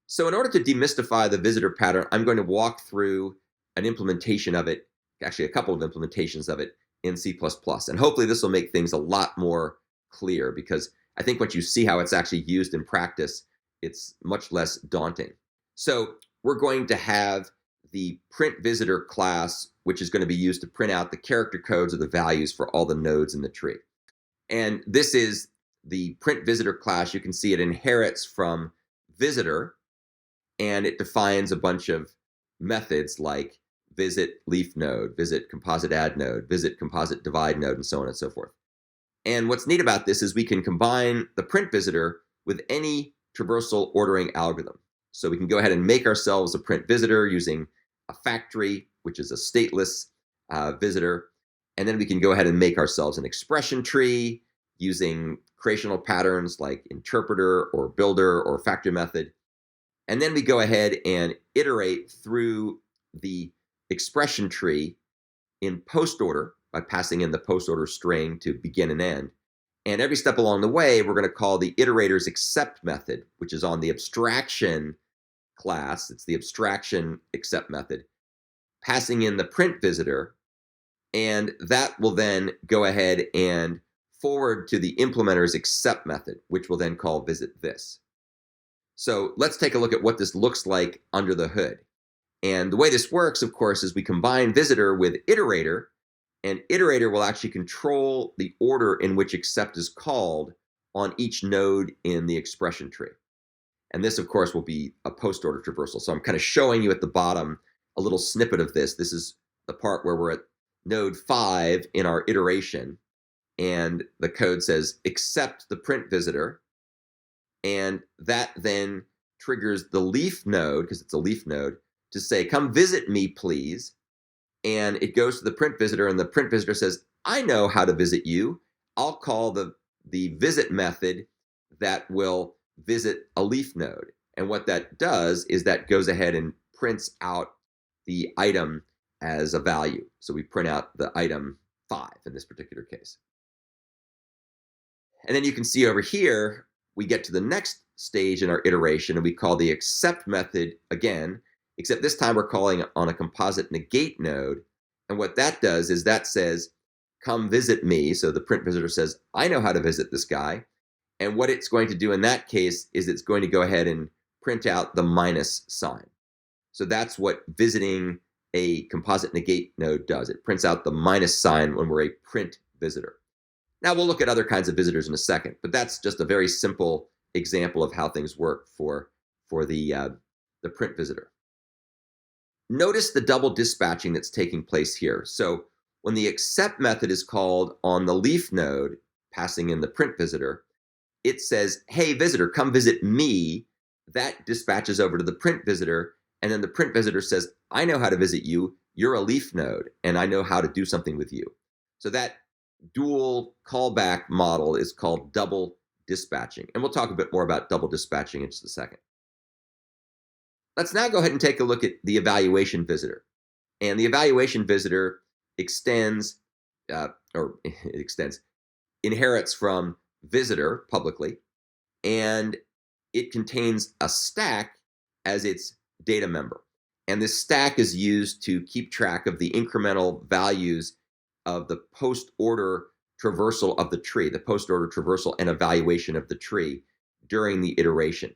So in order to demystify the visitor pattern, I'm going to walk through an implementation of it, actually a couple of implementations of it in C++. And hopefully this will make things a lot more clear because I think once you see how it's actually used in practice, it's much less daunting. So we're going to have the print visitor class, which is going to be used to print out the character codes or the values for all the nodes in the tree. And this is the print visitor class. You can see it inherits from visitor, and it defines a bunch of methods like visit leaf node, visit composite add node, visit composite divide node, and so on and so forth. And what's neat about this is we can combine the print visitor with any traversal ordering algorithm. So we can go ahead and make ourselves a print visitor using a factory, which is a stateless visitor. And then we can go ahead and make ourselves an expression tree using creational patterns like interpreter or builder or factory method. And then we go ahead and iterate through the expression tree in post order by passing in the post order string to begin and end. And every step along the way, we're going to call the iterator's except method, which is on the abstraction class. It's the abstraction except method, passing in the print visitor. And that will then go ahead and forward to the implementer's except method, which will then call visit this. So let's take a look at what this looks like under the hood. And the way this works, of course, is we combine visitor with iterator, and iterator will actually control the order in which except is called on each node in the expression tree. And this, of course, will be a post-order traversal. So I'm kind of showing you at the bottom a little snippet of this. This is the part where we're at node 5 in our iteration, and the code says accept the print visitor, and that then triggers the leaf node, because it's a leaf node, to say, come visit me, please. And it goes to the print visitor, and the print visitor says, I know how to visit you. I'll call the visit method that will visit a leaf node. And what that does is that goes ahead and prints out the item as a value. So we print out the item 5 in this particular case. And then you can see over here, we get to the next stage in our iteration, and we call the accept method again, except this time we're calling it on a composite negate node. And what that does is that says, come visit me. So the print visitor says, I know how to visit this guy. And what it's going to do in that case is it's going to go ahead and print out the minus sign. So that's what visiting a composite negate node does. It prints out the minus sign when we're a print visitor. Now we'll look at other kinds of visitors in a second, but that's just a very simple example of how things work for the print visitor. Notice the double dispatching that's taking place here. So when the accept method is called on the leaf node, passing in the print visitor, it says, hey, visitor, come visit me. That dispatches over to the print visitor, and then the print visitor says, I know how to visit you. You're a leaf node, and I know how to do something with you. So that dual callback model is called double dispatching. And we'll talk a bit more about double dispatching in just a second. Let's now go ahead and take a look at the evaluation visitor. And the evaluation visitor extends, inherits from visitor publicly, and it contains a stack as its data member. And this stack is used to keep track of the incremental values of the post-order traversal of the tree, the post-order traversal and evaluation of the tree during the iteration.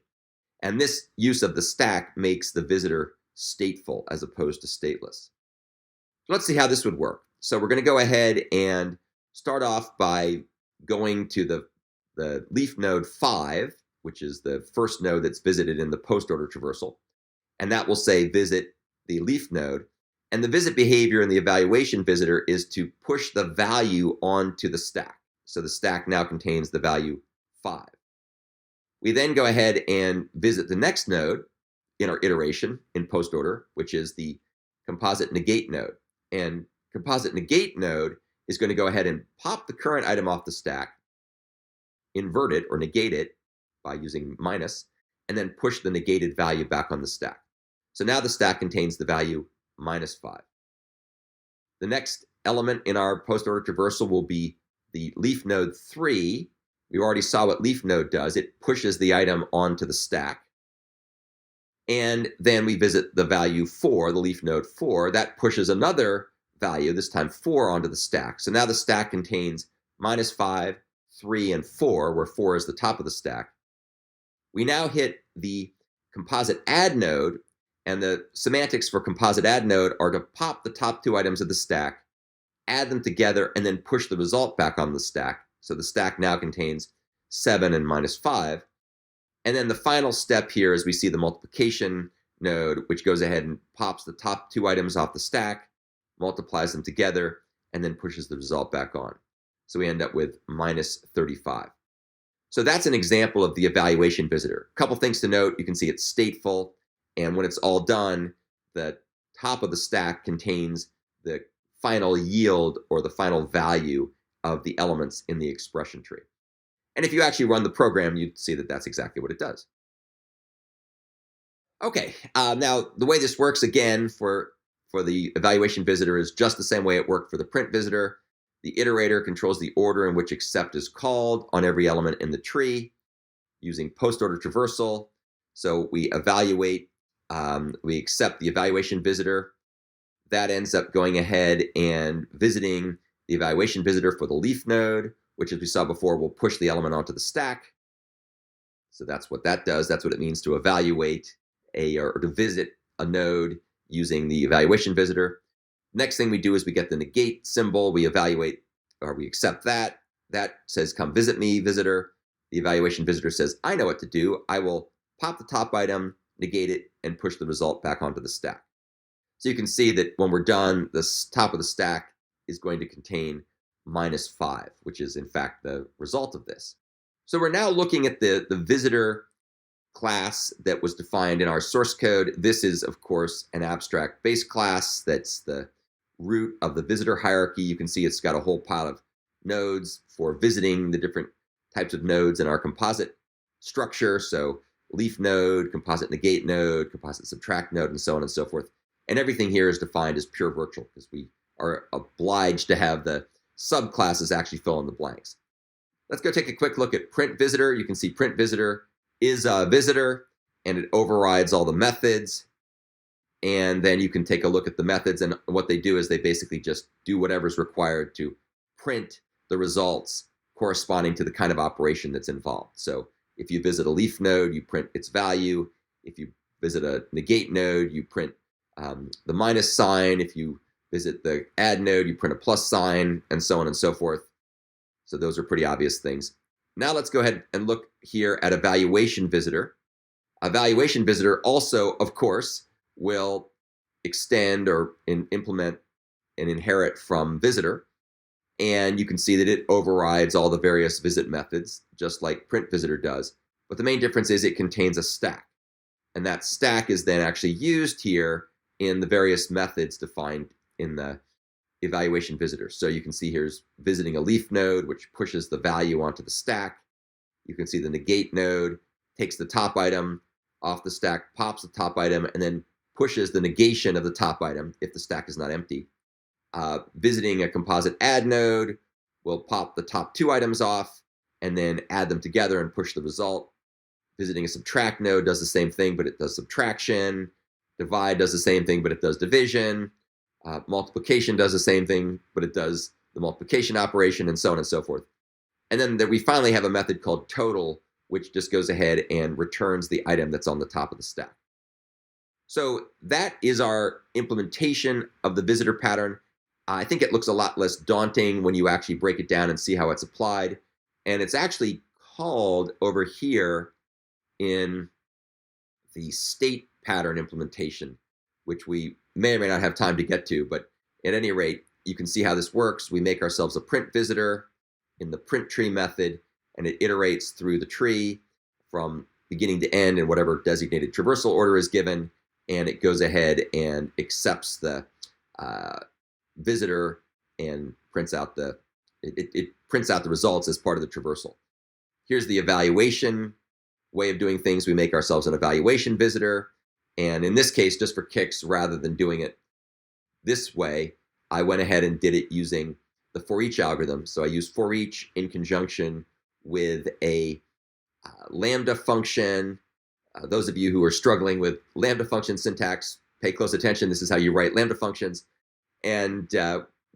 And this use of the stack makes the visitor stateful as opposed to stateless. So let's see how this would work. So we're going to go ahead and start off by going to the leaf node 5, which is the first node that's visited in the post-order traversal. And that will say visit the leaf node. And the visit behavior in the evaluation visitor is to push the value onto the stack. So the stack now contains the value 5. We then go ahead and visit the next node in our iteration in post order, which is the composite negate node. And composite negate node is going to go ahead and pop the current item off the stack, invert it or negate it by using minus, and then push the negated value back on the stack. So now the stack contains the value minus 5. The next element in our post-order traversal will be the leaf node 3. We already saw what leaf node does. It pushes the item onto the stack. And then we visit the value 4, the leaf node 4. That pushes another value, this time 4, onto the stack. So now the stack contains -5, 3, and 4, where 4 is the top of the stack. We now hit the composite add node, and the semantics for composite add node are to pop the top 2 items of the stack, add them together, and then push the result back on the stack. So the stack now contains 7 and -5. And then the final step here is we see the multiplication node, which goes ahead and pops the top 2 items off the stack, multiplies them together, and then pushes the result back on. So we end up with -35. So that's an example of the evaluation visitor. A couple things to note. You can see it's stateful, and when it's all done, the top of the stack contains the final yield or the final value of the elements in the expression tree. And if you actually run the program, you'd see that that's exactly what it does. Okay, now the way this works again for the evaluation visitor is just the same way it worked for the print visitor. The iterator controls the order in which accept is called on every element in the tree using post-order traversal. So we evaluate, we accept the evaluation visitor. That ends up going ahead and visiting the evaluation visitor for the leaf node, which, as we saw before, will push the element onto the stack. So that's what that does. That's what it means to evaluate or to visit a node using the evaluation visitor. Next thing we do is we get the negate symbol. We evaluate, or we accept that. That says, come visit me, visitor. The evaluation visitor says, I know what to do. I will pop the top item, negate it, and push the result back onto the stack. So you can see that when we're done, the top of the stack is going to contain -5, which is in fact the result of this. So we're now looking at the visitor class that was defined in our source code. This is, of course, an abstract base class that's the root of the visitor hierarchy. You can see it's got a whole pile of nodes for visiting the different types of nodes in our composite structure. So leaf node, composite negate node, composite subtract node, and so on and so forth. And everything here is defined as pure virtual because we are obliged to have the subclasses actually fill in the blanks. Let's go take a quick look at print visitor. You can see print visitor is a visitor, and it overrides all the methods. And then you can take a look at the methods, and what they do is they basically just do whatever's required to print the results corresponding to the kind of operation that's involved. So if you visit a leaf node, you print its value. If you visit a negate node, you print the minus sign. If you visit the add node, you print a plus sign, and so on and so forth. So those are pretty obvious things. Now let's go ahead and look here at evaluation visitor. Evaluation visitor also, of course, will extend or implement and inherit from visitor. And you can see that it overrides all the various visit methods, just like print visitor does. But the main difference is it contains a stack. And that stack is then actually used here in the various methods defined in the evaluation visitor. So you can see here's visiting a leaf node, which pushes the value onto the stack. You can see the negate node takes the top item off the stack, pops the top item, and then pushes the negation of the top item if the stack is not empty. Visiting a composite add node will pop the top 2 items off and then add them together and push the result. Visiting a subtract node does the same thing, but it does subtraction. Divide does the same thing, but it does division. Multiplication does the same thing, but it does the multiplication operation, and so on and so forth. And then we finally have a method called total, which just goes ahead and returns the item that's on the top of the stack. So that is our implementation of the visitor pattern. I think it looks a lot less daunting when you actually break it down and see how it's applied. And it's actually called over here in the state pattern implementation, which we may or may not have time to get to, but at any rate, you can see how this works. We make ourselves a print visitor in the print tree method, and it iterates through the tree from beginning to end in whatever designated traversal order is given, and it goes ahead and accepts the visitor and prints out it prints out the results as part of the traversal. Here's the evaluation way of doing things. We make ourselves an evaluation visitor. And in this case, just for kicks, rather than doing it this way, I went ahead and did it using the for each algorithm. So I used for each in conjunction with a Lambda function Those of you who are struggling with Lambda function syntax, pay close attention. This is how you write Lambda functions. And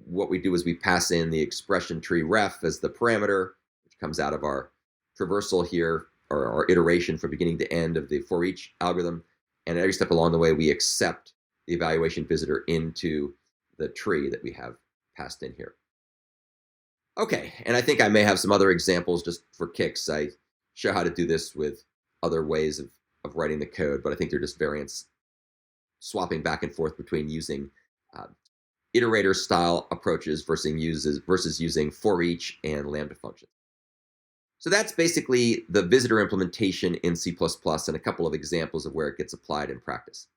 what we do is we pass in the expression tree ref as the parameter, which comes out of our traversal here, or our iteration from beginning to end of the for each algorithm. And every step along the way, we accept the evaluation visitor into the tree that we have passed in here. Okay, and I think I may have some other examples just for kicks. I show how to do this with other ways of writing the code, but I think they're just variants swapping back and forth between using iterator style approaches versus using for each and Lambda functions. So that's basically the visitor implementation in C++ and a couple of examples of where it gets applied in practice.